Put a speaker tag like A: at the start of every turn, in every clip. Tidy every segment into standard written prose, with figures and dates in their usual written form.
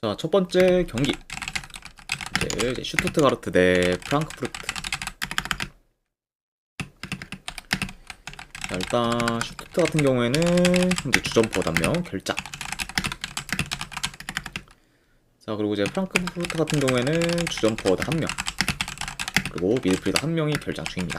A: 자, 첫 번째 경기. 이제 슈투트가르트 대 프랑크푸르트. 자, 일단 슈투트 같은 경우에는 현재 주전포 단명 결장. 자, 그리고 이제 프랑크푸르트 같은 경우에는 주전포워드 1명, 그리고 미드필더 1명이 결장 중입니다.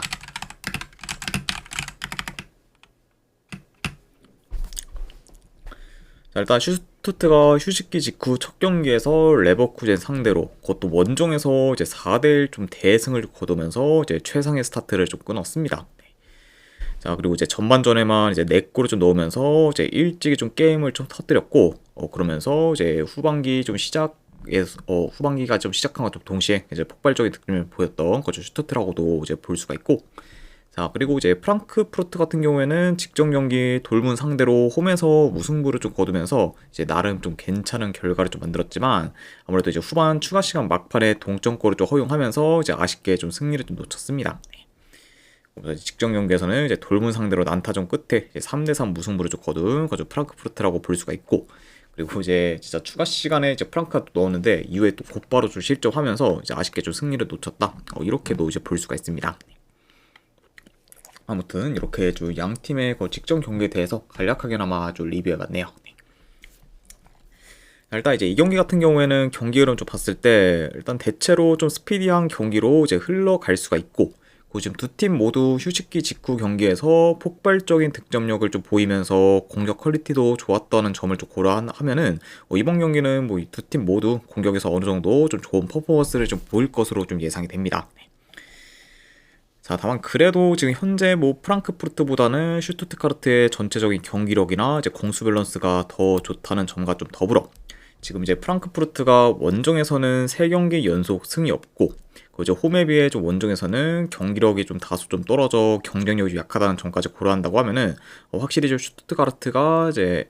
A: 자, 일단 슈투트가 휴식기 직후 첫 경기에서 레버쿠젠 상대로 그것도 원정에서 이제 4대1 좀 대승을 거두면서 이제 최상의 스타트를 좀 끊었습니다. 자, 그리고 이제 전반전에만 이제 4골을 좀 넣으면서 이제 일찍이 좀 게임을 좀 터뜨렸고, 그러면서 이제 후반기가 좀 시작한 것과 동시에 이제 폭발적인 득점을 보였던 거죠. 슈투트라고도 이제 볼 수가 있고. 자, 그리고 이제 프랑크푸르트 같은 경우에는 직전 경기 돌문 상대로 홈에서 무승부를 좀 거두면서 이제 나름 좀 괜찮은 결과를 좀 만들었지만, 아무래도 이제 후반 추가 시간 막판에 동점골을 좀 허용하면서 이제 아쉽게 좀 승리를 좀 놓쳤습니다. 직전 경기에서는 이제 돌문 상대로 난타전 끝에 3대3 무승부를 좀 거둔 거죠. 프랑크푸르트라고 볼 수가 있고, 그리고 이제 진짜 추가 시간에 이제 프랑크가 또 넣었는데 이후에 또 곧바로 좀 실점하면서 이제 아쉽게 좀 승리를 놓쳤다. 이렇게도 이제 볼 수가 있습니다. 아무튼 이렇게 좀 양 팀의 그 직전 경기에 대해서 간략하게나마 좀 리뷰해봤네요. 일단 이제 이 경기 같은 경우에는 경기 흐름 좀 봤을 때 일단 대체로 좀 스피디한 경기로 이제 흘러갈 수가 있고, 그 지금 두 팀 모두 휴식기 직후 경기에서 폭발적인 득점력을 좀 보이면서 공격 퀄리티도 좋았다는 점을 좀 고려하면은 이번 경기는 뭐 이 두 팀 모두 공격에서 어느 정도 좀 좋은 퍼포먼스를 좀 보일 것으로 좀 예상이 됩니다. 자, 다만 그래도 지금 현재 뭐 프랑크푸르트보다는 슈투트가르트의 전체적인 경기력이나 이제 공수 밸런스가 더 좋다는 점과 좀 더불어 지금 이제 프랑크푸르트가 원정에서는 3경기 연속 승이 없고, 그죠, 홈에 비해 좀 원정에서는 경기력이 좀 다소 좀 떨어져 경쟁력이 좀 약하다는 점까지 고려한다고 하면은 확실히 좀 슈투트가르트가 이제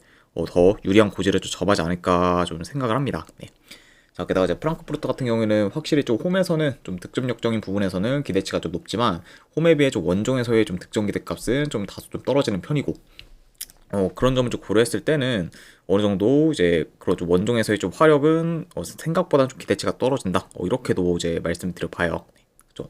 A: 더 유리한 고지를 좀 점하지 않을까 좀 생각을 합니다. 네. 자, 게다가 이제 프랑크푸르트 같은 경우에는 확실히 좀 홈에서는 좀 득점력적인 부분에서는 기대치가 좀 높지만, 홈에 비해 좀 원정에서의 좀 득점 기대값은 좀 다소 좀 떨어지는 편이고, 그런 점을 좀 고려했을 때는 어느 정도 이제 그런 좀 원정에서의 좀 화력은 생각보다 좀 기대치가 떨어진다. 이렇게도 이제 말씀드려 봐요. 그죠?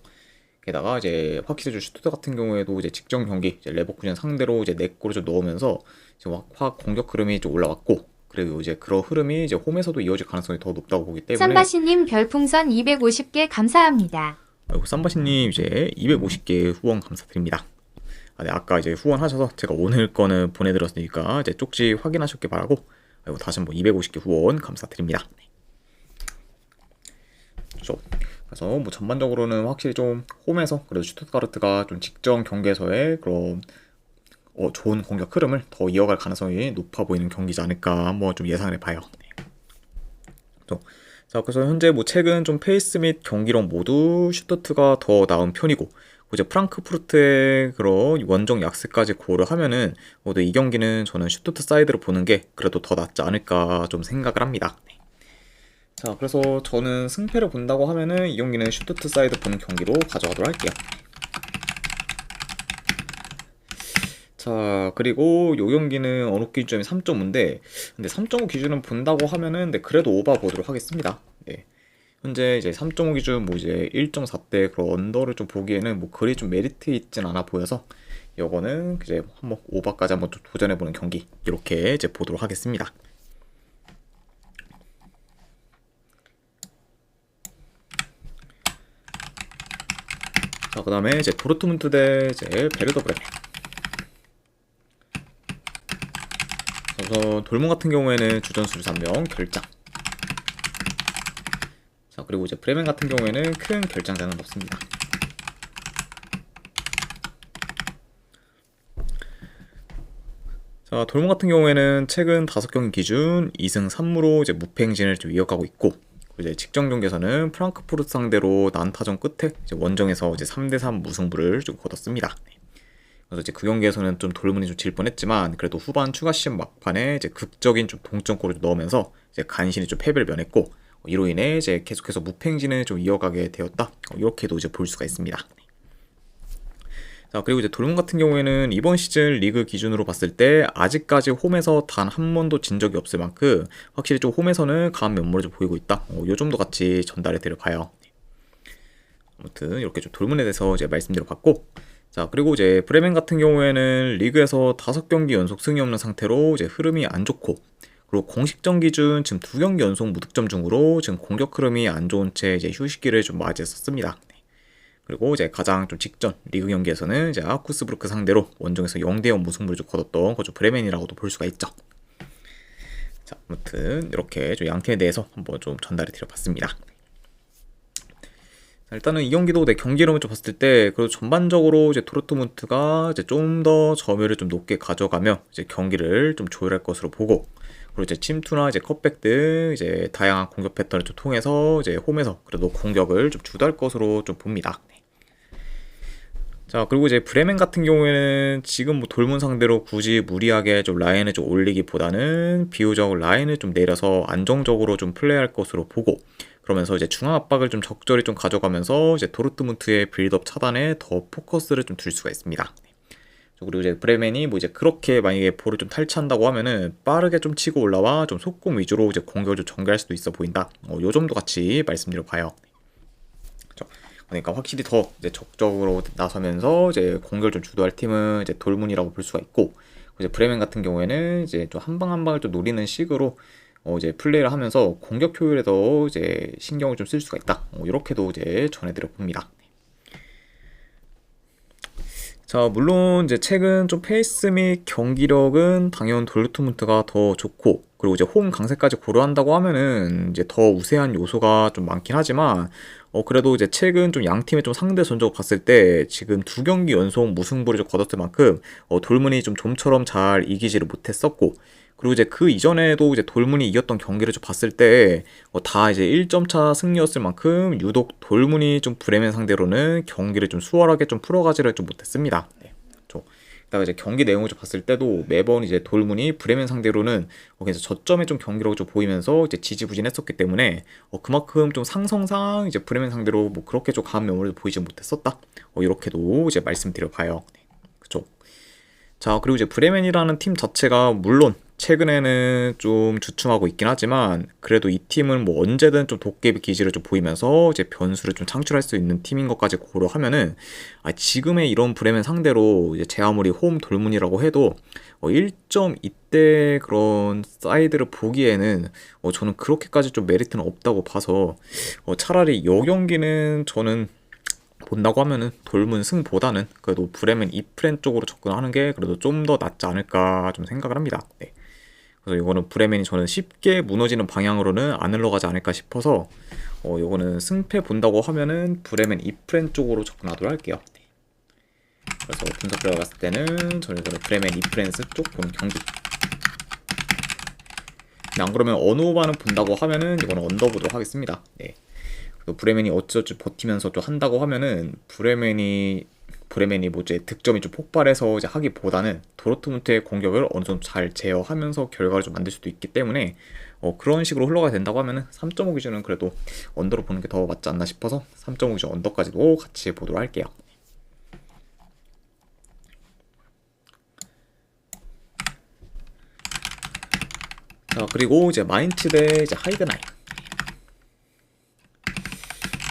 A: 게다가 이제 확실히 좀 슈투트 같은 경우에도 이제 직전 경기 이제 레버쿠젠 상대로 이제 4골을 좀 넣으면서 지금 확 공격 흐름이 좀 올라왔고, 그리고 이제 그런 흐름이 이제 홈에서도 이어질 가능성이 더 높다고 보기 때문에.
B: 삼바시님 별풍선 250개 감사합니다.
A: 아이고, 쌈바시님 이제 250개 후원 감사드립니다. 네, 아까 이제 후원하셔서 제가 오늘 거는 보내드렸으니까 이제 쪽지 확인하셨길 바라고, 다시 한번 250개 후원 감사드립니다. 그렇죠. 그래서 뭐 전반적으로는 확실히 좀 홈에서 그래도 슈투트가르트가 좀 직전 경기에서의 그런 좋은 공격 흐름을 더 이어갈 가능성이 높아 보이는 경기지 않을까 한번 좀 예상을 해봐요. 그렇죠. 자, 그래서 현재 뭐 최근 좀 페이스 및 경기력 모두 슈투트가 더 나은 편이고, 이제 프랑크푸르트의 그런 원정 약세까지 고려하면은 모두 이 경기는 저는 슈투트 사이드로 보는 게 그래도 더 낫지 않을까 좀 생각을 합니다. 자, 그래서 저는 승패를 본다고 하면은 이 경기는 슈투트 사이드 보는 경기로 가져가도록 할게요. 자, 그리고 요 경기는 언어 기준점이 3.5인데, 근데 3.5 기준은 본다고 하면은 근데 그래도 오바 보도록 하겠습니다. 네. 현재 이제 3.5 기준 뭐 이제 1.4대 그런 언더를 좀 보기에는 뭐 그리 좀 메리트 있진 않아 보여서 요거는 이제 한번 오버까지 한번 좀 도전해보는 경기 이렇게 이제 보도록 하겠습니다. 자, 그 다음에 이제 도르트문트 대 이제 베르더 브레멘. 그래서 돌문 같은 경우에는 주전수 3명 결장. 자, 그리고 이제 브레멘 같은 경우에는 큰 결장자는 없습니다. 자, 돌문 같은 경우에는 최근 5경기 기준 2승 3무로 이제 무패 행진을 좀 이어가고 있고, 이제 직전 경기에서는 프랑크푸르트 상대로 난타전 끝에 이제 원정에서 이제 3대3 무승부를 좀 거뒀습니다. 그래서 이제 그 경기에서는 좀 돌문이 좀 질 뻔했지만 그래도 후반 추가 시간 막판에 이제 극적인 좀 동점골을 좀 넣으면서 이제 간신히 좀 패배를 면했고, 이로 인해 이제 계속해서 무패 행진을 좀 이어가게 되었다. 이렇게도 이제 볼 수가 있습니다. 자, 그리고 이제 돌문 같은 경우에는 이번 시즌 리그 기준으로 봤을 때 아직까지 홈에서 단 한 번도 진 적이 없을 만큼 확실히 좀 홈에서는 강한 면모를 좀 보이고 있다. 요 정도 같이 전달해 드려 봐요. 아무튼 이렇게 좀 돌문에 대해서 이제 말씀드려 봤고, 자, 그리고 이제 브레멘 같은 경우에는 리그에서 5경기 연속 승이 없는 상태로 이제 흐름이 안 좋고, 그리고 공식전 기준 지금 2경기 연속 무득점 중으로 지금 공격 흐름이 안 좋은 채 이제 휴식기를 좀 맞이했었습니다. 그리고 이제 가장 좀 직전 리그 경기에서는 이제 아쿠스부르크 상대로 원정에서 0대0 무승부를 좀 거뒀던 그좀 브레멘이라고도 볼 수가 있죠. 자, 아무튼 이렇게 좀 양팀에 대해서 한번 좀 전달해 드려봤습니다. 자, 일단은 이 경기도 내 경기 이름을 좀 봤을 때 그래도 전반적으로 이제 도르트문트가 이제 좀 더 점유율을 좀 높게 가져가며 이제 경기를 좀 조율할 것으로 보고, 그리고 이제 침투나 이제 컷백 등 이제 다양한 공격 패턴을 좀 통해서 이제 홈에서 그래도 공격을 좀 주도할 것으로 좀 봅니다. 자, 그리고 이제 브레멘 같은 경우에는 지금 뭐 돌문 상대로 굳이 무리하게 좀 라인을 좀 올리기보다는 비교적 라인을 좀 내려서 안정적으로 좀 플레이할 것으로 보고, 그러면서 이제 중앙 압박을 좀 적절히 좀 가져가면서 이제 도르트문트의 빌드업 차단에 더 포커스를 좀 둘 수가 있습니다. 그리고 이제 브레멘이 뭐 이제 그렇게 만약에 볼을 좀 탈취한다고 하면은 빠르게 좀 치고 올라와 좀 속공 위주로 이제 공격을 좀 전개할 수도 있어 보인다. 요 정도 같이 말씀드려 봐요. 그러니까 확실히 더 이제 적극적으로 나서면서 이제 공격을 좀 주도할 팀은 이제 돌문이라고 볼 수가 있고, 이제 브레멘 같은 경우에는 이제 좀 한 방 한 방을 좀 노리는 식으로 이제 플레이를 하면서 공격 효율에도 이제 신경을 좀 쓸 수가 있다. 이렇게도 이제 전해드려 봅니다. 자, 물론 이제 최근 좀 페이스 및 경기력은 당연 도르트문트가 더 좋고, 그리고 이제 홈 강세까지 고려한다고 하면은 이제 더 우세한 요소가 좀 많긴 하지만, 그래도 이제 최근 좀 양 팀의 좀 상대 전적 봤을 때 지금 2경기 연속 무승부를 좀 거뒀을 만큼 돌문이 좀 좀처럼 잘 이기지를 못했었고, 그리고 이제 그 이전에도 이제 돌문이 이겼던 경기를 좀 봤을 때 다 이제 1점 차 승리였을 만큼 유독 돌문이 좀 브레멘 상대로는 경기를 좀 수월하게 좀 풀어가지를 좀 못했습니다. 네. 그다가 이제 경기 내용을 좀 봤을 때도 매번 이제 돌문이 브레멘 상대로는 그래서 저점에 좀 경기력을 좀 보이면서 이제 지지부진했었기 때문에 그만큼 좀 상성상 이제 브레멘 상대로 뭐 그렇게 좀 강한 면모를 보이지 못했었다. 이렇게도 이제 말씀드려 봐요. 네. 그쵸. 자, 그리고 이제 브레멘이라는 팀 자체가 물론 최근에는 좀 주춤하고 있긴 하지만 그래도 이 팀은 뭐 언제든 좀 도깨비 기질을 좀 보이면서 이제 변수를 좀 창출할 수 있는 팀인 것까지 고려하면은 지금의 이런 브레멘 상대로 이제 제 아무리 홈 돌문이라고 해도 1.2대 그런 사이드를 보기에는 저는 그렇게까지 좀 메리트는 없다고 봐서 차라리 이 경기는 저는 본다고 하면은 돌문 승보다는 그래도 브레멘 이프렌 쪽으로 접근하는 게 그래도 좀 더 낫지 않을까 좀 생각을 합니다. 네. 그래서 이거는 브레멘이 저는 쉽게 무너지는 방향으로는 안 흘러가지 않을까 싶어서 이거는 승패 본다고 하면은 브레멘 이프렌 쪽으로 접근하도록 할게요. 네. 그래서 분석 들어갔을 때는 저는 이거는 브레멘 이프렌스 쪽 보는 경기. 안 그러면 언오바는 본다고 하면은 이거는 언더 보도록 하겠습니다. 네. 브레멘이 어찌어찌 버티면서 좀 한다고 하면은 브레멘이 뭐 이제 득점이 좀 폭발해서 이제 하기보다는 도르트문트의 공격을 어느 정도 잘 제어하면서 결과를 좀 만들 수도 있기 때문에 그런 식으로 흘러가야 된다고 하면은 3.5 기준은 그래도 언더로 보는 게 더 맞지 않나 싶어서 3.5 기준 언더까지도 같이 보도록 할게요. 자, 그리고 이제 마인츠 대 이제 하이든하임.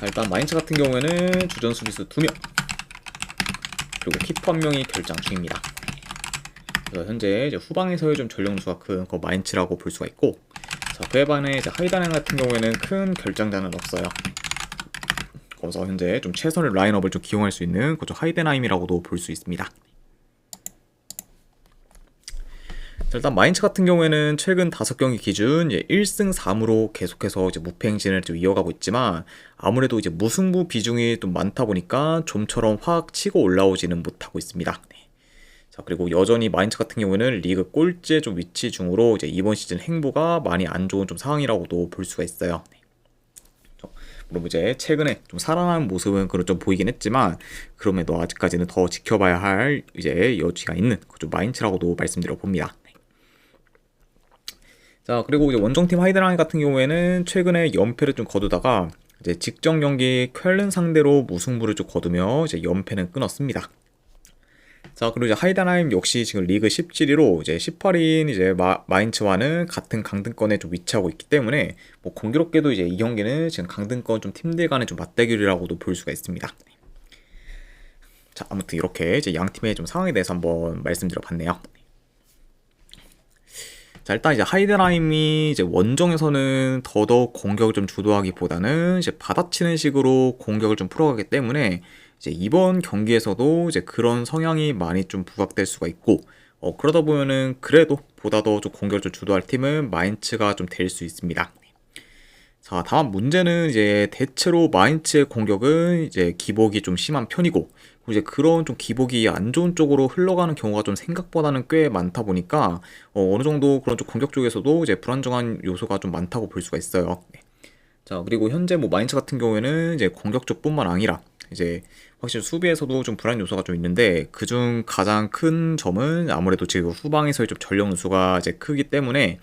A: 일단 마인츠 같은 경우에는 주전 수비수 2명 그리고 키퍼 1명이 결장 중입니다. 그래서 현재 이제 후방에서의 좀 전력누수가 큰 거 마인츠라고 볼 수가 있고, 자, 그에 반해 이제 하이든하임 같은 경우에는 큰 결장자는 없어요. 그래서 현재 좀 최선의 라인업을 좀 기용할 수 있는 그저 하이든하임이라고도 볼 수 있습니다. 일단 마인츠 같은 경우에는 최근 5경기 기준 1승 3무로 계속해서 이제 무패 행진을 좀 이어가고 있지만 아무래도 이제 무승부 비중이 좀 많다 보니까 좀처럼 확 치고 올라오지는 못하고 있습니다. 네. 자, 그리고 여전히 마인츠 같은 경우에는 리그 꼴찌의 좀 위치 중으로 이제 이번 시즌 행보가 많이 안 좋은 좀 상황이라고도 볼 수가 있어요. 네. 물론 이제 최근에 좀 살아나는 모습은 그런 좀 보이긴 했지만 그럼에도 아직까지는 더 지켜봐야 할 이제 여지가 있는 좀 마인츠라고도 말씀드려 봅니다. 자, 그리고 이제 원정팀 하이든하임 같은 경우에는 최근에 연패를 좀 거두다가 이제 직전 경기 쾰른 상대로 무승부를 좀 거두며 이제 연패는 끊었습니다. 자, 그리고 이제 하이덴하임 역시 지금 리그 17위로 이제 18위인 이제 마인츠와는 같은 강등권에 좀 위치하고 있기 때문에 뭐 공교롭게도 이제 이 경기는 지금 강등권 좀 팀들 간의 좀 맞대결이라고도 볼 수가 있습니다. 자, 아무튼 이렇게 이제 양 팀의 좀 상황에 대해서 한번 말씀드려봤네요. 자, 일단 이제 하이덴하임이 이제 원정에서는 더더욱 공격을 좀 주도하기보다는 이제 받아치는 식으로 공격을 좀 풀어가기 때문에 이제 이번 경기에서도 이제 그런 성향이 많이 좀 부각될 수가 있고, 그러다 보면은 그래도 보다 더 좀 공격을 좀 주도할 팀은 마인츠가 좀 될 수 있습니다. 자, 다만 문제는 이제 대체로 마인츠의 공격은 이제 기복이 좀 심한 편이고, 그리고 이제 그런 좀 기복이 안 좋은 쪽으로 흘러가는 경우가 좀 생각보다는 꽤 많다 보니까 어느 정도 그런 좀 공격 쪽에서도 이제 불안정한 요소가 좀 많다고 볼 수가 있어요. 네. 자, 그리고 현재 뭐 마인츠 같은 경우에는 이제 공격 쪽뿐만 아니라 이제 확실히 수비에서도 좀 불안 요소가 좀 있는데, 그중 가장 큰 점은 아무래도 지금 후방에서의 좀 전력 누수가 이제 크기 때문에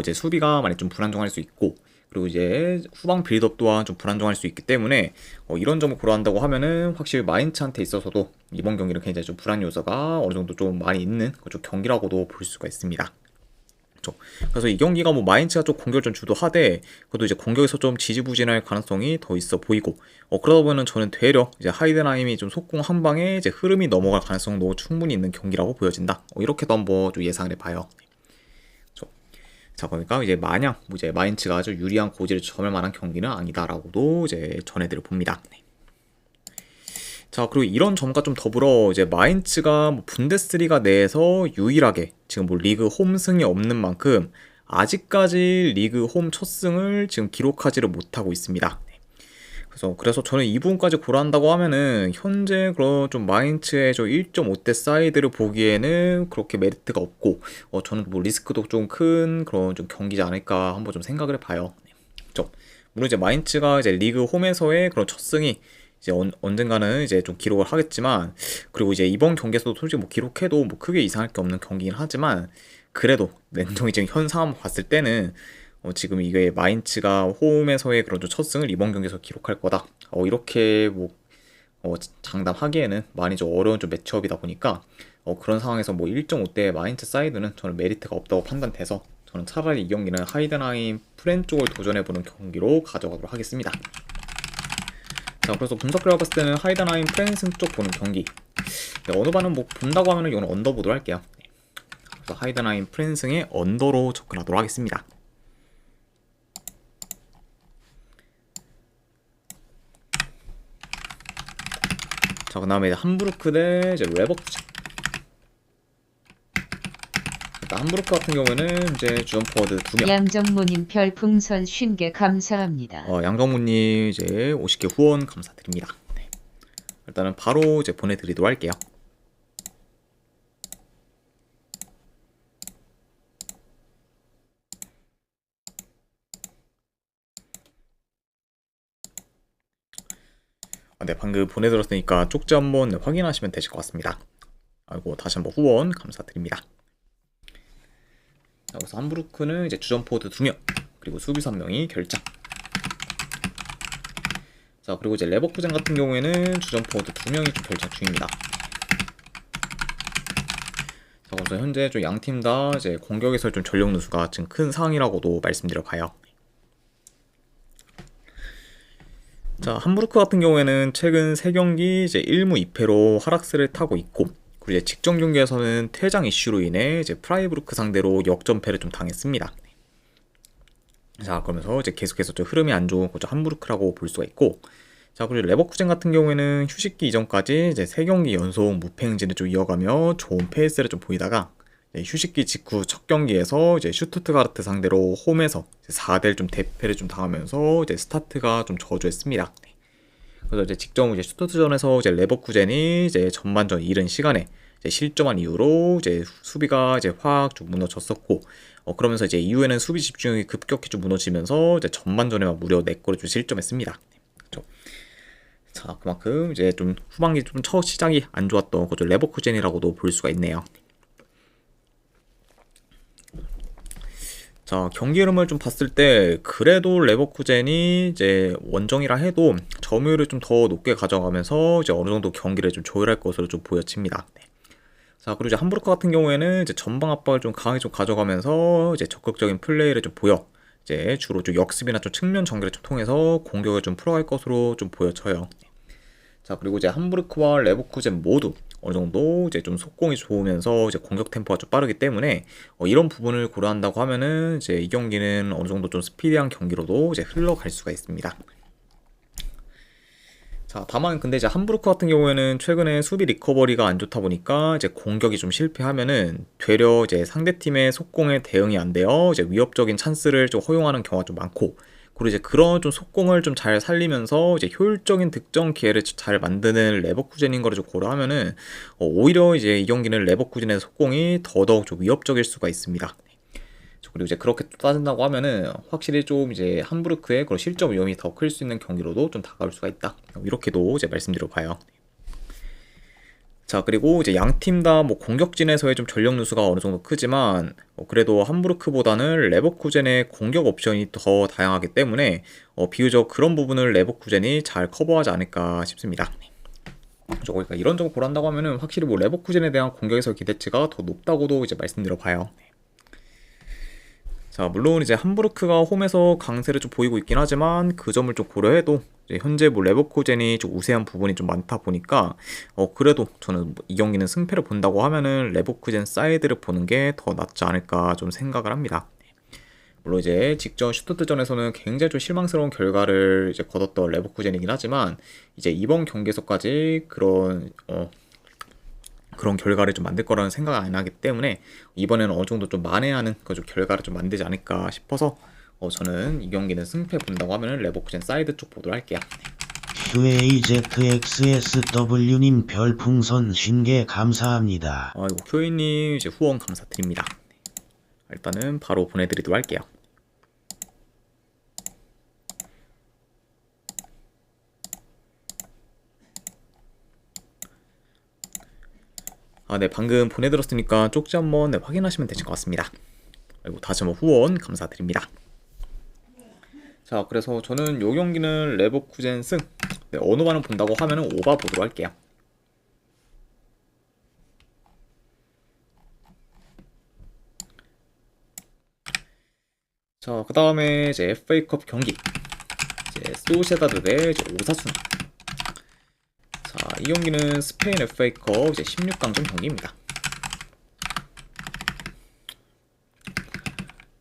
A: 이제 수비가 많이 좀 불안정할 수 있고, 그리고 이제 후방 빌드업 또한 좀 불안정할 수 있기 때문에 이런 점을 고려한다고 하면은 확실히 마인츠한테 있어서도 이번 경기는 굉장히 좀 불안 요소가 어느 정도 좀 많이 있는 좀 경기라고도 볼 수가 있습니다. 그래서 이 경기가 뭐 마인츠가 좀 공격을 좀 주도하되 그래도 이제 공격에서 좀 지지부진할 가능성이 더 있어 보이고, 그러다 보면 저는 되려 이제 하이덴하임이 좀 속공 한 방에 이제 흐름이 넘어갈 가능성도 충분히 있는 경기라고 보여진다. 이렇게도 한번 좀 예상을 해봐요. 자, 그러니까 이제 마냥 뭐 이제 마인츠가 아주 유리한 고지를 점할 만한 경기는 아니다라고도 이제 전해드려 봅니다. 네. 자, 그리고 이런 점과 좀 더불어 이제 마인츠가 뭐 분데스리가 내에서 유일하게 지금 뭐 리그 홈승이 없는 만큼 아직까지 리그 홈 첫 승을 지금 기록하지를 못하고 있습니다. 그래서 저는 이 부분까지 고려한다고 하면은 현재 그런 좀 마인츠의 저 1.5대 사이드를 보기에는 그렇게 메리트가 없고, 저는 뭐 리스크도 좀 큰 그런 좀 경기지 않을까 한번 좀 생각을 해봐요. 물론 이제 마인츠가 이제 리그 홈에서의 그런 첫 승이 이제 언젠가는 이제 좀 기록을 하겠지만, 그리고 이제 이번 경기에서도 솔직히 뭐 기록해도 뭐 크게 이상할 게 없는 경기긴 하지만, 그래도 냉정히 지금 현 상황 봤을 때는 지금 이게 마인츠가 홈에서의 그런 좀 첫 승을 이번 경기에서 기록할 거다. 이렇게 뭐 장담하기에는 많이 좀 어려운 좀 매치업이다 보니까 그런 상황에서 뭐 1.5대 마인츠 사이드는 저는 메리트가 없다고 판단돼서 저는 차라리 이 경기는 하이덴하임 프렌 쪽을 도전해보는 경기로 가져가도록 하겠습니다. 자, 그래서 분석 결과 봤을 때는 하이덴하임 프렌승 쪽 보는 경기. 네, 어느 반은 뭐 본다고 하면은 이건 언더 보도록 할게요. 그래서 하이덴하임 프렌승의 언더로 접근하도록 하겠습니다. 자, 그 다음에 함부르크 대 이제 레버쿠젠. 일단 함부르크 같은 경우에는 이제 주전포워드 2명.
C: 양정모님 별풍선 50개 감사합니다.
A: 양정무님 이제 50개 후원 감사드립니다. 네. 일단은 바로 이제 보내드리도록 할게요. 네, 방금 보내드렸으니까 쪽지 한번 확인하시면 되실 것 같습니다. 아이고, 다시 한번 후원 감사드립니다. 자, 그래서 함부르크는 이제 주전포워드 2명, 그리고 수비수 1명이 결장. 자, 그리고 이제 레버쿠젠 같은 경우에는 주전포워드 2명이 좀 결장 중입니다. 자, 그래서 현재 좀 양 팀 다 이제 공격에서 좀 전력 누수가 지금 큰 상황이라고도 말씀드려 봐요. 자, 함부르크 같은 경우에는 최근 3경기 이제 1무 2패로 하락세를 타고 있고, 그리고 이제 직전 경기에서는 퇴장 이슈로 인해 이제 프라이부르크 상대로 역전패를 좀 당했습니다. 자, 그러면서 이제 계속해서 좀 흐름이 안 좋은 그저 함부르크라고 볼 수가 있고, 자, 그리고 레버쿠젠 같은 경우에는 휴식기 이전까지 이제 3경기 연속 무패 행진을 좀 이어가며 좋은 페이스를 좀 보이다가 휴식기 직후 첫 경기에서 이제 슈투트가르트 상대로 홈에서 4대1 좀 대패를 좀 당하면서 이제 스타트가 좀 저조했습니다. 그래서 이제 직전 이제 슈투트전에서 이제 레버쿠젠이 이제 전반전 이른 시간에 이제 실점한 이후로 이제 수비가 이제 확 좀 무너졌었고, 그러면서 이제 이후에는 수비 집중력이 급격히 좀 무너지면서 이제 전반전에만 무려 4골을 좀 실점했습니다. 그렇죠? 자, 그만큼 이제 좀 후반기 좀 첫 시작이 안 좋았던 그죠 레버쿠젠이라고도 볼 수가 있네요. 자, 경기 흐름을 좀 봤을 때 그래도 레버쿠젠이 이제 원정이라 해도 점유율을 좀 더 높게 가져가면서 이제 어느 정도 경기를 좀 조율할 것으로 좀 보여집니다. 네. 자, 그리고 이제 함부르크 같은 경우에는 이제 전방 압박을 좀 강하게 좀 가져가면서 이제 적극적인 플레이를 좀 보여. 이제 주로 좀 역습이나 좀 측면 전개를 좀 통해서 공격을 좀 풀어갈 것으로 좀 보여져요. 자, 그리고 이제 함부르크와 레버쿠젠 모두 어느 정도 이제 좀 속공이 좋으면서 이제 공격 템포가 좀 빠르기 때문에 이런 부분을 고려한다고 하면은 이제 이 경기는 어느 정도 좀 스피디한 경기로도 이제 흘러갈 수가 있습니다. 자, 다만 근데 이제 함부르크 같은 경우에는 최근에 수비 리커버리가 안 좋다 보니까 이제 공격이 좀 실패하면은 되려 이제 상대팀의 속공에 대응이 안 돼요. 이제 위협적인 찬스를 좀 허용하는 경우가 좀 많고, 그리고 이제 그런 좀 속공을 좀 잘 살리면서 이제 효율적인 득점 기회를 잘 만드는 레버쿠젠인 거를 좀 고려하면은 오히려 이제 이 경기는 레버쿠젠의 속공이 더더욱 좀 위협적일 수가 있습니다. 그리고 이제 그렇게 따진다고 하면은 확실히 좀 이제 함부르크의 그런 실점 위험이 더 클 수 있는 경기로도 좀 다가올 수가 있다. 이렇게도 이제 말씀드려 봐요. 자, 그리고 이제 양 팀 다 뭐 공격진에서의 좀 전력 누수가 어느 정도 크지만 그래도 함부르크보다는 레버쿠젠의 공격 옵션이 더 다양하기 때문에 비교적 그런 부분을 레버쿠젠이 잘 커버하지 않을까 싶습니다. 그러니까 이런 점을 고려한다고 하면은 확실히 뭐 레버쿠젠에 대한 공격에서 기대치가 더 높다고도 이제 말씀드려 봐요. 자, 물론 이제 함부르크가 홈에서 강세를 좀 보이고 있긴 하지만 그 점을 좀 고려해도 이제 현재 뭐 레버쿠젠이 좀 우세한 부분이 좀 많다 보니까 그래도 저는 이 경기는 승패를 본다고 하면은 레버쿠젠 사이드를 보는 게 더 낫지 않을까 좀 생각을 합니다. 물론 이제 직전 슈투트전에서는 굉장히 좀 실망스러운 결과를 이제 거뒀던 레버쿠젠이긴 하지만 이제 이번 경기에서까지 그런 결과를 좀 만들 거라는 생각을 안 하기 때문에 이번에는 어느 정도 좀 만회하는 좀 결과를 좀 만들지 않을까 싶어서 저는 이 경기는 승패 본다고 하면은 레버쿠젠 사이드 쪽 보도록 할게요.
D: QAZXSW님 별풍선 50개 감사합니다.
A: 이거 큐이님 이제 후원 감사드립니다. 일단은 바로 보내드리도록 할게요. 네, 방금 보내드렸으니까 쪽지 한번 확인하시면 되실 것 같습니다. 그리고 다시 한번 후원 감사드립니다. 자, 그래서 저는 요 경기는 레버쿠젠 승, 어느 반을 본다고 하면은 오바 보도록 할게요. 자, 그 다음에 이제 FA컵 경기, 이제 소시에다드 대 오사수나. 자, 이 경기는 스페인 FA컵 이제 16강전 경기입니다.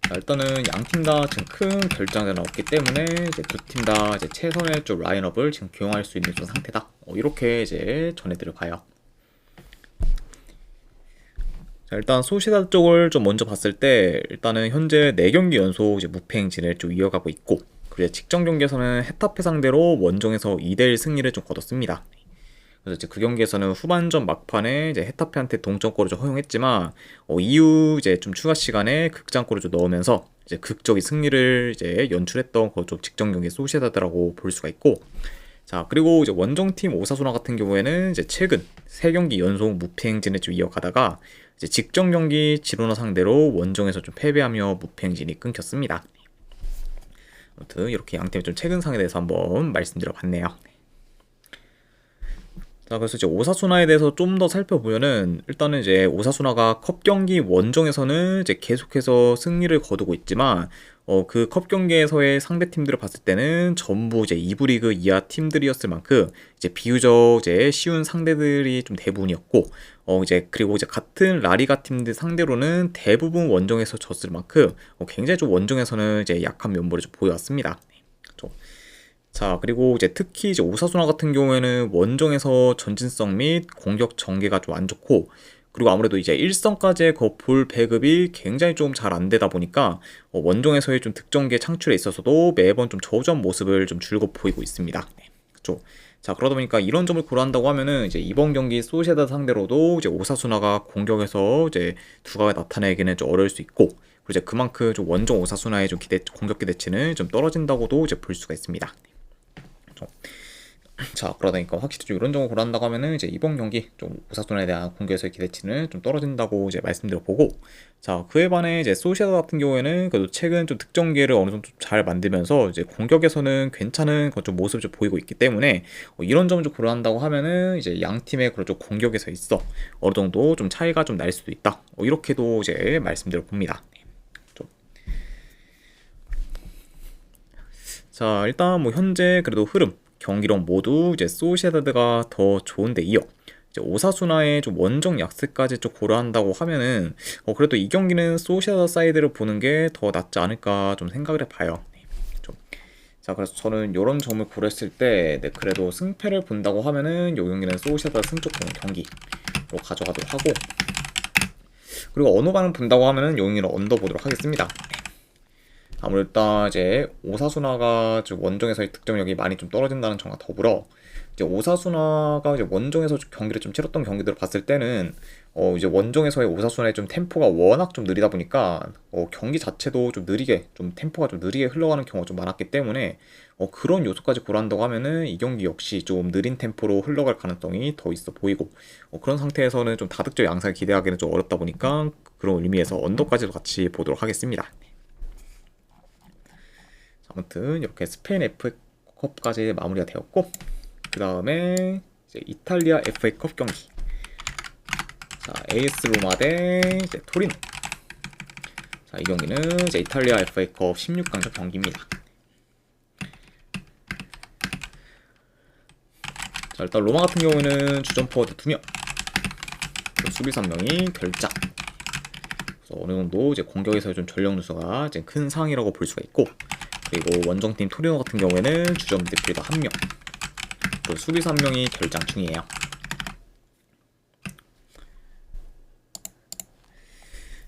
A: 자, 일단은 양 팀 다 지금 큰 결장이 나왔기 때문에 이제 두 팀 다 이제 최선의 좀 라인업을 지금 교용할 수 있는 좀 상태다. 이렇게 이제 전해드려 봐요. 자, 일단 소시에다드 쪽을 좀 먼저 봤을 때 일단은 현재 4경기 연속 이제 무패 행진을 좀 이어가고 있고, 그리고 직전 경기에서는 헤타페 상대로 원정에서 2대1 승리를 좀 거뒀습니다. 그래서 이제 그 경기에서는 후반전 막판에 이제 헤타페한테 동점골을 좀 허용했지만 이후 이제 좀 추가 시간에 극장골을 좀 넣으면서 이제 극적인 승리를 이제 연출했던 그 좀 직전 경기 소시에다드라고 볼 수가 있고, 자, 그리고 이제 원정팀 오사수나 같은 경우에는 이제 최근 3경기 연속 무패 행진을 좀 이어가다가 이제 직전 경기 지로나 상대로 원정에서 좀 패배하며 무패 행진이 끊겼습니다. 아무튼 이렇게 양 팀의 좀 최근 상에 대해서 한번 말씀드려 봤네요. 자, 그래서 이제 오사수나에 대해서 좀 더 살펴보면은 일단은 이제 오사수나가 컵 경기 원정에서는 이제 계속해서 승리를 거두고 있지만 그 컵 경기에서의 상대 팀들을 봤을 때는 전부 이제 2부 리그 이하 팀들이었을 만큼 이제 비교적 이제 쉬운 상대들이 좀 대부분이었고 이제 그리고 이제 같은 라리가 팀들 상대로는 대부분 원정에서 졌을 만큼 굉장히 좀 원정에서는 이제 약한 면모를 좀 보여왔습니다. 자, 그리고 이제 특히 이제 오사수나 같은 경우에는 원정에서 전진성 및 공격 전개가 좀 안 좋고, 그리고 아무래도 이제 1선까지의 그 볼 배급이 굉장히 좀 잘 안 되다 보니까 원정에서의 좀 득점계 창출에 있어서도 매번 좀 저조한 모습을 좀 줄곧 보이고 있습니다. 그렇죠? 자, 그러다 보니까 이런 점을 고려한다고 하면은 이제 이번 경기 소시에다드 상대로도 이제 오사수나가 공격에서 이제 두각을 나타내기는 좀 어려울 수 있고, 그리고 이제 그만큼 좀 원정 오사수나의 좀 공격 기대치는 좀 떨어진다고도 이제 볼 수가 있습니다. 자, 그러다 보니까 확실히 좀 이런 점을 고려한다고 하면은 이제 이번 경기 좀 오사수나에 대한 공격에서의 기대치는 좀 떨어진다고 이제 말씀드려보고, 자, 그에 반해 이제 소시에다 같은 경우에는 그래도 최근 좀 득점 기회를 어느 정도 좀 잘 만들면서 이제 공격에서는 괜찮은 그런 좀 모습을 좀 보이고 있기 때문에 이런 점을 좀 고려한다고 하면은 이제 양 팀의 그런 좀 공격에서 있어 어느 정도 좀 차이가 좀 날 수도 있다. 이렇게도 이제 말씀드려봅니다. 자, 일단 뭐 현재 그래도 흐름, 경기력 모두 이제 소시에다드가 더 좋은데 이어 이제 오사수나의 좀 원정 약세까지 좀 고려한다고 하면은 그래도 이 경기는 소시에다드 사이드를 보는 게 더 낫지 않을까 좀 생각을 해봐요. 좀. 자, 그래서 저는 이런 점을 고려했을 때 네, 그래도 승패를 본다고 하면은 이 경기는 소시에다드 승쪽 보는 경기로 가져가도록 하고, 그리고 언어반을 본다고 하면은 이 경기는 언더 보도록 하겠습니다. 아무래도 일단 이제 오사수나가 좀 원정에서의 득점력이 많이 좀 떨어진다는 점과 더불어 이제 오사수나가 이제 원정에서 경기를 좀 치렀던 경기들을 봤을 때는 이제 원정에서의 오사수나의 좀 템포가 워낙 좀 느리다 보니까 경기 자체도 좀 느리게 좀 템포가 좀 느리게 흘러가는 경우가 좀 많았기 때문에 그런 요소까지 고려한다고 하면은 이 경기 역시 좀 느린 템포로 흘러갈 가능성이 더 있어 보이고, 그런 상태에서는 좀 다득점 양상을 기대하기는 좀 어렵다 보니까 그런 의미에서 언더까지도 같이 보도록 하겠습니다. 아무튼 이렇게 스페인 FA컵까지 마무리가 되었고, 그 다음에 이제 이탈리아 FA컵 경기. 자, AS 로마 대 이제 토리노. 자, 이 경기는 이제 이탈리아 FA컵 16강전 경기입니다. 자, 일단 로마 같은 경우에는 주전 포워드 2명, 수비수 1명이 결장. 그래서 어느 정도 이제 공격에서 좀 전력 누수가 이제 큰 상황이라고 볼 수가 있고, 그리고 원정팀 토리노 같은 경우에는 주전 미드필더 1명, 그리고 수비수 1명이 결장 중이에요.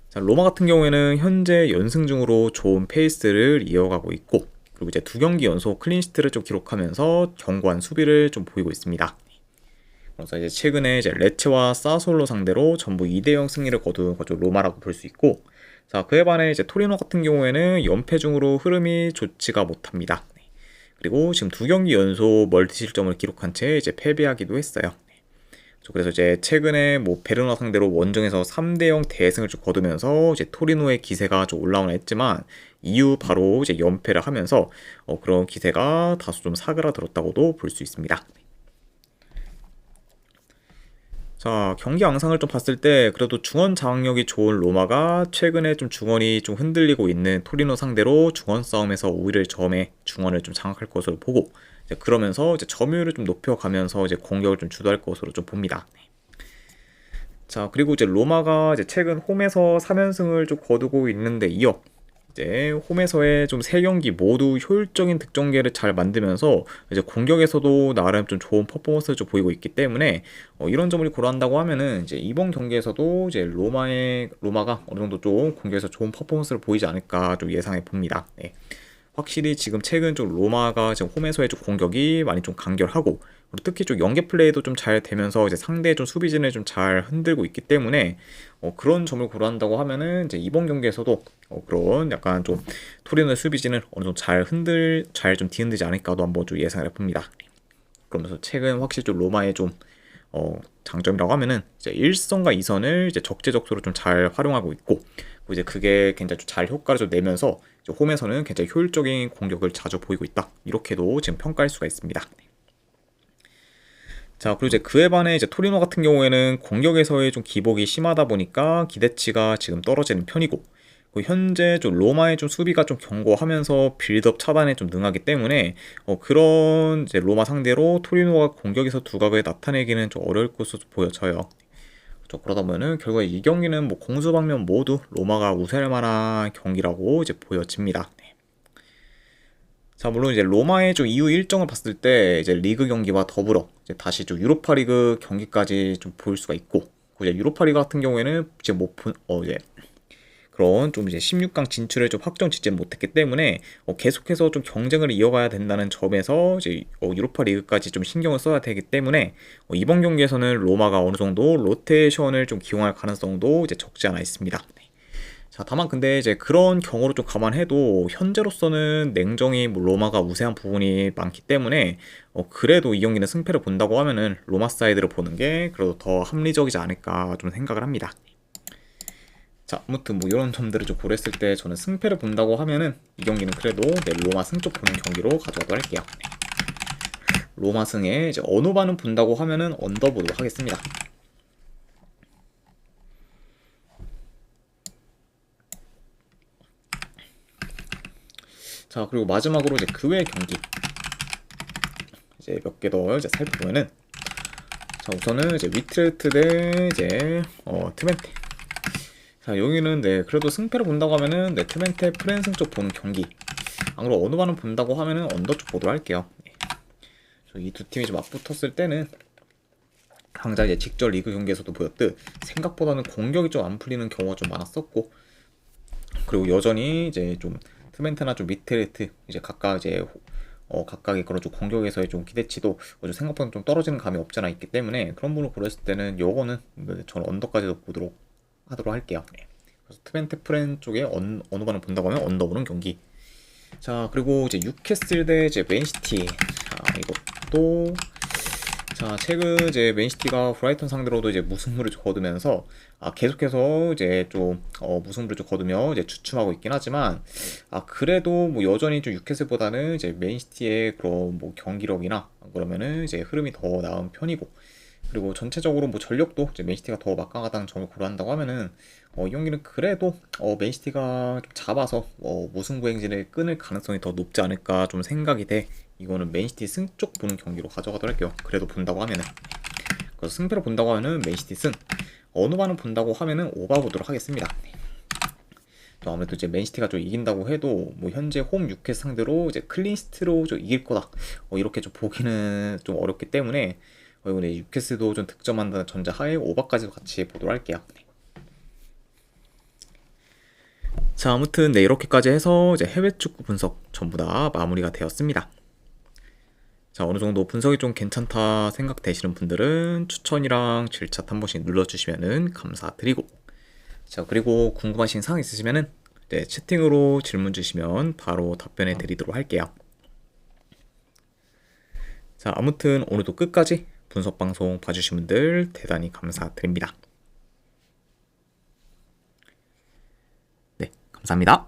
A: 자, 로마 같은 경우에는 현재 연승 중으로 좋은 페이스를 이어가고 있고, 그리고 이제 2경기 연속 클린시트를 좀 기록하면서 견고한 수비를 좀 보이고 있습니다. 그래서 이제 최근에 이제 레체와 사솔로 상대로 전부 2대0 승리를 거둔 거죠 로마라고 볼 수 있고, 자, 그에 반해 이제 토리노 같은 경우에는 연패 중으로 흐름이 좋지가 못합니다. 그리고 지금 2경기 연속 멀티 실점을 기록한 채 이제 패배하기도 했어요. 그래서 이제 최근에 뭐 베르나 상대로 원정에서 3대0 대승을 좀 거두면서 이제 토리노의 기세가 좀 올라오나 했지만 이후 바로 이제 연패를 하면서 그런 기세가 다소 좀 사그라들었다고도 볼 수 있습니다. 자, 경기 양상을 좀 봤을 때 그래도 중원 장악력이 좋은 로마가 최근에 좀 중원이 좀 흔들리고 있는 토리노 상대로 중원 싸움에서 우위를 점해 중원을 좀 장악할 것으로 보고, 이제 그러면서 이제 점유율을 좀 높여가면서 이제 공격을 좀 주도할 것으로 좀 봅니다. 자, 그리고 이제 로마가 이제 최근 홈에서 3연승을 좀 거두고 있는데 이어 이제 홈에서의 좀 3경기 모두 효율적인 득점계를 잘 만들면서 이제 공격에서도 나름 좀 좋은 퍼포먼스를 좀 보이고 있기 때문에 이런 점을 고려한다고 하면은 이제 이번 경기에서도 이제 로마가 어느 정도 좀 공격에서 좋은 퍼포먼스를 보이지 않을까 좀 예상해 봅니다. 네. 확실히 지금 최근 좀 로마가 지금 홈에서의 좀 공격이 많이 좀 간결하고, 그리고 특히 좀 연계 플레이도 좀 잘 되면서 이제 상대의 좀 수비진을 좀 잘 흔들고 있기 때문에 그런 점을 고려한다고 하면은 이제 이번 경기에서도 그런 약간 좀 토리노의 수비진을 어느 정도 잘 좀 뒤흔들지 않을까도 한번 좀 예상을 해봅니다. 그러면서 최근 확실히 좀 로마의 좀 장점이라고 하면은 이제 1선과 2선을 이제 적재적소로 좀 잘 활용하고 있고, 그리고 이제 그게 굉장히 좀 잘 효과를 좀 내면서 이제 홈에서는 굉장히 효율적인 공격을 자주 보이고 있다. 이렇게도 지금 평가할 수가 있습니다. 자, 그리고 이제 그에 반해 이제 토리노 같은 경우에는 공격에서의 좀 기복이 심하다 보니까 기대치가 지금 떨어지는 편이고, 현재 좀 로마의 좀 수비가 좀 견고하면서 빌드업 차단에 좀 능하기 때문에 그런 이제 로마 상대로 토리노가 공격에서 두각을 나타내기는 좀 어려울 것으로 보여져요. 그러다 보면은 결국에 이 경기는 뭐 공수방면 모두 로마가 우세할 만한 경기라고 이제 보여집니다. 자, 물론 이제 로마의 좀 이후 일정을 봤을 때 이제 리그 경기와 더불어 이제 다시 좀 유로파리그 경기까지 좀 볼 수가 있고, 이제 유로파리그 같은 경우에는 이제 이제 그런 좀 이제 16강 진출을 좀 확정 짓지 못했기 때문에 계속해서 좀 경쟁을 이어가야 된다는 점에서 이제 유로파 리그까지 좀 신경을 써야 되기 때문에 이번 경기에서는 로마가 어느 정도 로테이션을 좀 기용할 가능성도 이제 적지 않아 있습니다. 자, 다만 근데 이제 그런 경우를 좀 감안해도 현재로서는 냉정히 뭐 로마가 우세한 부분이 많기 때문에 그래도 이 경기는 승패를 본다고 하면은 로마 사이드를 보는 게 그래도 더 합리적이지 않을까 좀 생각을 합니다. 자, 아무튼 뭐 이런 점들을 좀 고려했을 때 저는 승패를 본다고 하면은 이 경기는 그래도 네, 로마 승 쪽 보는 경기로 가져가도록 할게요. 로마 승에 이제 어느 반은 본다고 하면은 언더 보도록 하겠습니다. 자, 그리고 마지막으로 이제 그 외의 경기 이제 몇 개 더 이제 살펴보면은, 자, 우선은 이제 위트레트 대 이제 트멘테. 자, 여기는 네 그래도 승패를 본다고 하면은 네 트멘테 프랜승 쪽 보는 경기. 안 그래도 어느 반은 본다고 하면은 언더 쪽 보도록 할게요. 이 두 팀이 좀 맞붙었을 때는 당장 이제 직전 리그 경기에서도 보였듯 생각보다는 공격이 좀 안 풀리는 경우가 좀 많았었고, 그리고 여전히 이제 좀 트멘테나 좀 미트레트 이제 각각 이제 각각의 그런 좀 공격에서의 좀 기대치도 좀 생각보다 좀 떨어지는 감이 없지 않아 있기 때문에 그런 부분을 고려했을 때는 요거는 저는 언더까지도 보도록 하도록 할게요. 그래서 트멘테 프렌 쪽에 어느 반을 본다고 하면 언더 보는 경기. 자, 그리고 이제 뉴캐슬 대 이제 맨시티. 자, 이것도 자, 최근 이제 맨시티가 브라이턴 상대로도 이제 무승부를 좀 거두면서 계속해서 이제 좀 무승부를 좀 거두며 이제 주춤하고 있긴 하지만 그래도 뭐 여전히 좀 뉴캐슬보다는 이제 맨시티의 그런 뭐 경기력이나 그러면은 이제 흐름이 더 나은 편이고, 그리고 전체적으로 뭐 전력도 이제 맨시티가 더 막강하다는 점을 고려한다고 하면은 이 경기는 그래도 맨시티가 좀 잡아서 무승부 행진을 끊을 가능성이 더 높지 않을까 좀 생각이 돼. 이거는 맨시티 승 쪽 보는 경기로 가져가도록 할게요. 그래도 본다고 하면은. 그래서 승패를 본다고 하면은 맨시티 승, 어느 반은 본다고 하면은 오바 보도록 하겠습니다. 또 아무래도 이제 맨시티가 좀 이긴다고 해도 뭐 현재 홈 6회 상대로 이제 클린시트로 좀 이길 거다 이렇게 좀 보기는 좀 어렵기 때문에 이번에 뉴캐슬도 좀 득점한다는 전제하에 오바까지도 같이 보도록 할게요. 자, 아무튼 네 이렇게까지 해서 이제 해외 축구 분석 전부 다 마무리가 되었습니다. 자, 어느 정도 분석이 좀 괜찮다 생각되시는 분들은 추천이랑 질차 한 번씩 눌러주시면은 감사드리고, 자, 그리고 궁금하신 사항 있으시면은 네, 채팅으로 질문 주시면 바로 답변해 드리도록 할게요. 자, 아무튼 오늘도 끝까지 분석 방송 봐주신 분들 대단히 감사드립니다. 네, 감사합니다.